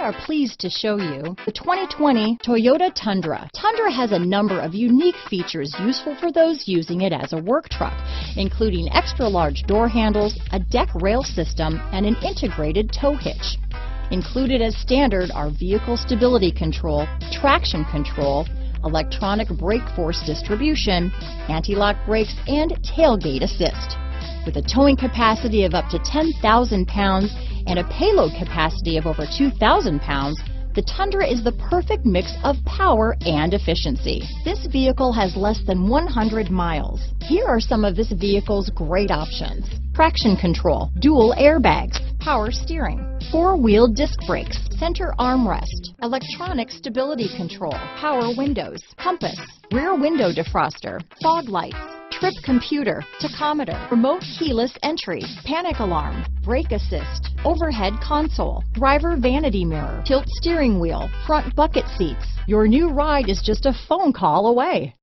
are pleased to show you the 2020 Toyota Tundra. Tundra has a number of unique features useful for those using it as a work truck, including extra large door handles, a deck rail system, and an integrated tow hitch. Included as standard are vehicle stability control, traction control, electronic brake force distribution, anti-lock brakes, and tailgate assist. With a towing capacity of up to 10,000 pounds and a payload capacity of over 2,000 pounds, the Tundra is the perfect mix of power and efficiency. This vehicle has less than 100 miles. Here are some of this vehicle's great options: traction control, dual airbags, power steering, four-wheel disc brakes, center armrest, electronic stability control, power windows, compass, rear window defroster, fog lights, trip computer, tachometer, remote keyless entry, panic alarm, brake assist, overhead console, driver vanity mirror, tilt steering wheel, front bucket seats. Your new ride is just a phone call away.